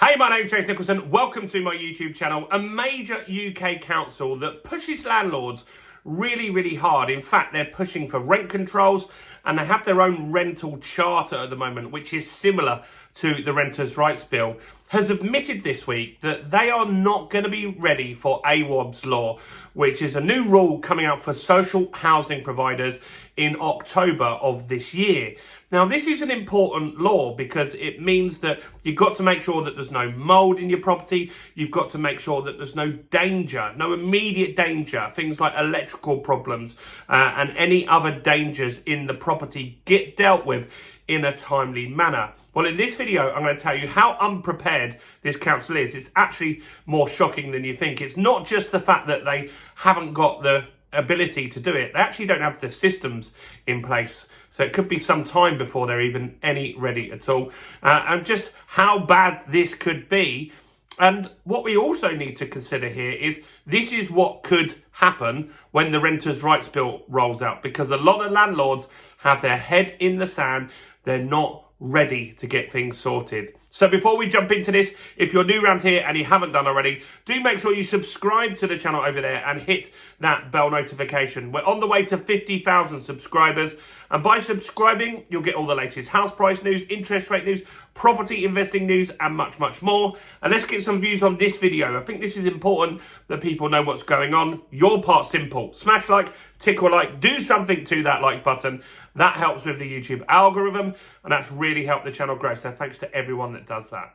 Hey, my name's James Nicholson. Welcome to my YouTube channel. A major UK council that pushes landlords really hard. In fact, they're pushing for rent controls and they have their own rental charter at the moment, which is similar to the Renters' Rights Bill, has admitted this week that they are not going to be ready for AWOB's law, which is a new rule coming out for social housing providers in October of this year. Now, this is an important law because it means that you've got to make sure that there's no mould in your property. You've got to make sure that there's no danger, no immediate danger. Things like electrical problems and any other dangers in the property get dealt with in a timely manner. Well, in this video, I'm going to tell you how unprepared this council is. It's actually more shocking than you think. It's not just the fact that they haven't got the ability to do it. They actually don't have the systems in place. So it could be some time before they're even any ready at all. And just how bad this could be. And what we also need to consider here is this is what could happen when the Renters' Rights Bill rolls out, because a lot of landlords have their head in the sand. They're not ready to get things sorted. So before we jump into this, if you're new around here and you haven't done already, do make sure you subscribe to the channel over there and hit that bell notification. We're on the way to 50,000 subscribers. And by subscribing, you'll get all the latest house price news, interest rate news, property investing news, and much more. And let's get some views on this video. I think this is important that people know what's going on. Your part's simple. Smash like, tickle like, do something to that like button. That helps with the YouTube algorithm, and that's really helped the channel grow. So thanks to everyone that does that.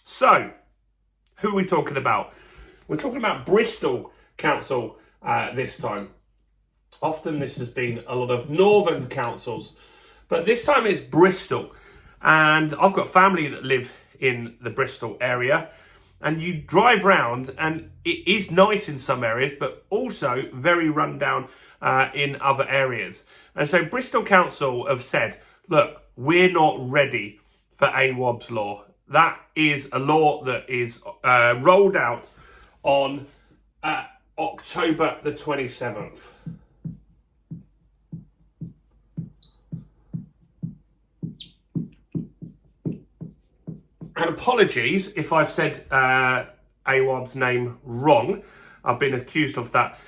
So, who are we talking about? We're talking about Bristol Council this time. Often this has been a lot of northern councils, but this time it's Bristol. And I've got family that live in the Bristol area, and you drive round and it is nice in some areas, but also very run down in other areas. And so Bristol Council have said, look, we're not ready for AWOB's law. That is a law that is rolled out on October the 27th. And apologies if I've said AWOB's name wrong. I've been accused of that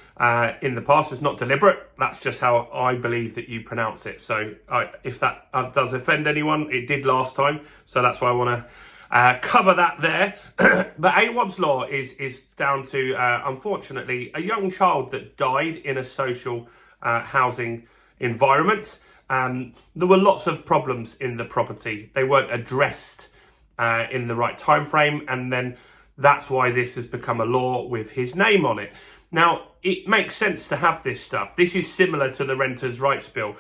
in the past. It's not deliberate. That's just how I believe that you pronounce it. So if that does offend anyone, it did last time. So that's why I want to cover that there. But AWOB's law is down to, unfortunately, a young child that died in a social housing environment. There were lots of problems in the property. They weren't addressed in the right time frame, and then that's why this has become a law with his name on it. Now, it makes sense to have this stuff. This is similar to the Renters' Rights Bill,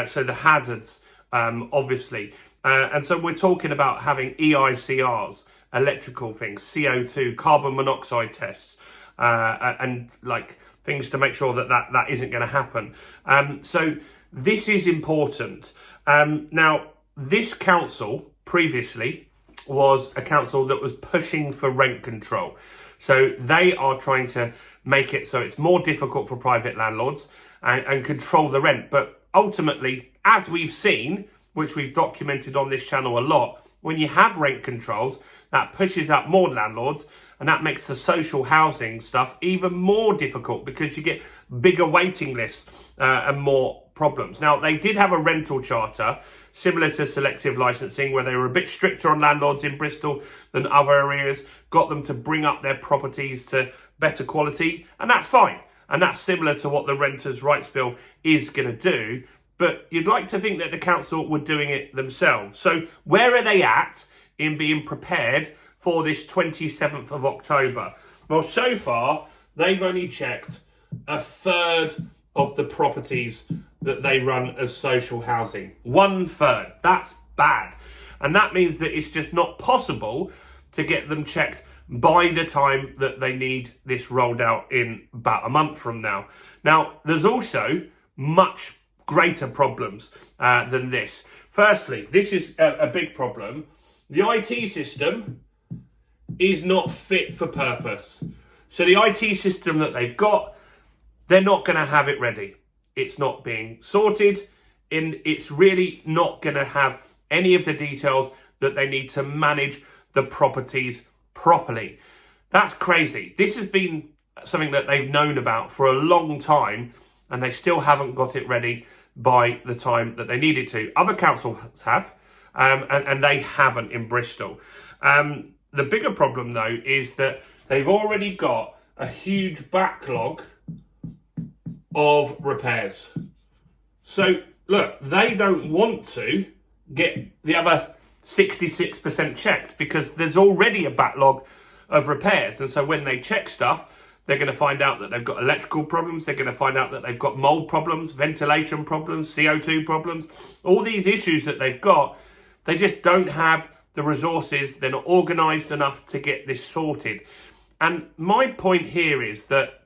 so the hazards, obviously. And so we're talking about having EICRs, electrical things, CO2, carbon monoxide tests, and like things to make sure that isn't going to happen. So this is important. Now, this council previously was a council that was pushing for rent control. So they are trying to make it so it's more difficult for private landlords and control the rent. But ultimately, as we've seen, which we've documented on this channel a lot, when you have rent controls, that pushes up more landlords, and that makes the social housing stuff even more difficult because you get bigger waiting lists and more problems. Now, they did have a rental charter similar to selective licensing, where they were a bit stricter on landlords in Bristol than other areas, got them to bring up their properties to better quality, and that's fine. And that's similar to what the Renters' Rights Bill is going to do, but you'd like to think that the council were doing it themselves. So where are they at in being prepared for this 27th of October? Well, so far, they've only checked a third of the properties that they run as social housing. 1/3. That's bad. And that means that it's just not possible to get them checked by the time that they need this rolled out in about a month from now. Now, there's also much greater problems than this. Firstly, this is a big problem. The IT system is not fit for purpose. So the IT system that they've got, they're not going to have it ready. It's not being sorted, and it's really not going to have any of the details that they need to manage the properties properly. That's crazy. This has been something that they've known about for a long time, and they still haven't got it ready by the time that they need it to. Other councils have, and they haven't in Bristol. The bigger problem, though, is that they've already got a huge backlog of repairs. So, look, they don't want to get the other 66% checked because there's already a backlog of repairs. And so when they check stuff, they're going to find out that they've got electrical problems. They're going to find out that they've got mold problems, ventilation problems, CO2 problems. All these issues that they've got, they just don't have the resources. They're not organised enough to get this sorted. And my point here is that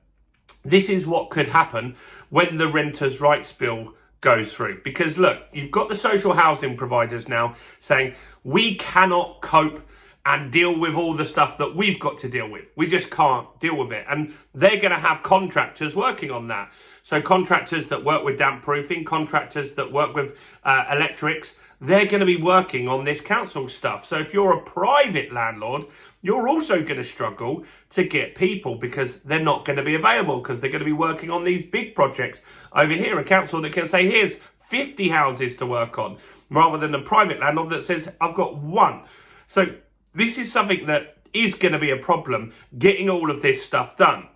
this is what could happen when the Renters' Rights Bill goes through. Because look, you've got the social housing providers now saying, we cannot cope and deal with all the stuff that we've got to deal with. We just can't deal with it. And they're going to have contractors working on that. So contractors that work with damp proofing, contractors that work with electrics, they're going to be working on this council stuff. So if you're a private landlord, you're also going to struggle to get people because they're not going to be available because they're going to be working on these big projects over here. A council that can say, here's 50 houses to work on, rather than a private landlord that says, I've got one. So this is something that is going to be a problem, getting all of this stuff done.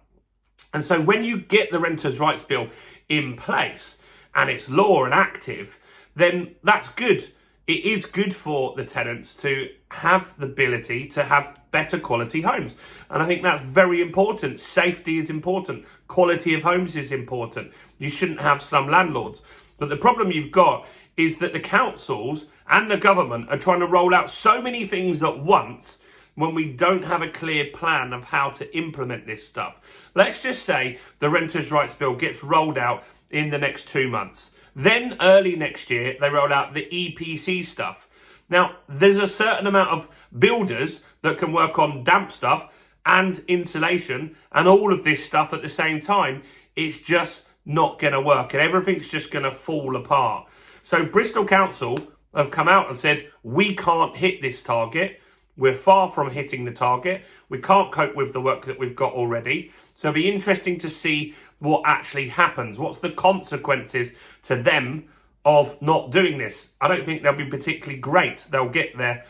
And so when you get the Renters' Rights Bill in place and it's law and active, then that's good. It is good for the tenants to have the ability to have better quality homes. And I think that's very important. Safety is important. Quality of homes is important. You shouldn't have slum landlords. But the problem you've got is that the councils and the government are trying to roll out so many things at once when we don't have a clear plan of how to implement this stuff. Let's just say the Renters' Rights Bill gets rolled out in the next 2 months. Then early next year, they roll out the EPC stuff. Now, there's a certain amount of builders that can work on damp stuff and insulation and all of this stuff at the same time. It's just not going to work and everything's just going to fall apart. So Bristol Council have come out and said, we can't hit this target. We're far from hitting the target. We can't cope with the work that we've got already. So it'll be interesting to see what actually happens. What's the consequences to them of not doing this? I don't think they'll be particularly great. They'll get there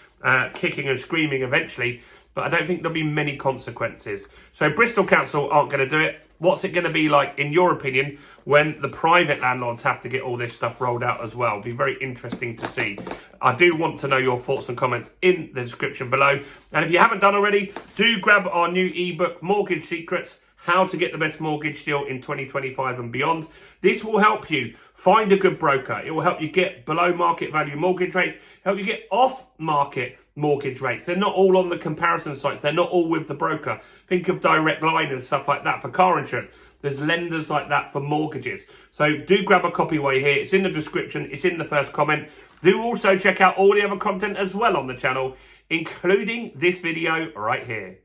kicking and screaming eventually, but I don't think there'll be many consequences. So Bristol Council aren't going to do it. What's it going to be like, in your opinion, when the private landlords have to get all this stuff rolled out as well? It'll be very interesting to see. I do want to know your thoughts and comments in the description below. And if you haven't done already, do grab our new ebook, Mortgage Secrets, How to Get the Best Mortgage Deal in 2025 and Beyond. This will help you find a good broker. It will help you get below market value mortgage rates, help you get off market mortgage rates. They're not all on the comparison sites. They're not all with the broker. Think of Direct Line and stuff like that for car insurance. There's lenders like that for mortgages. So do grab a copy while you're here. It's in the description. It's in the first comment. Do also check out all the other content as well on the channel, including this video right here.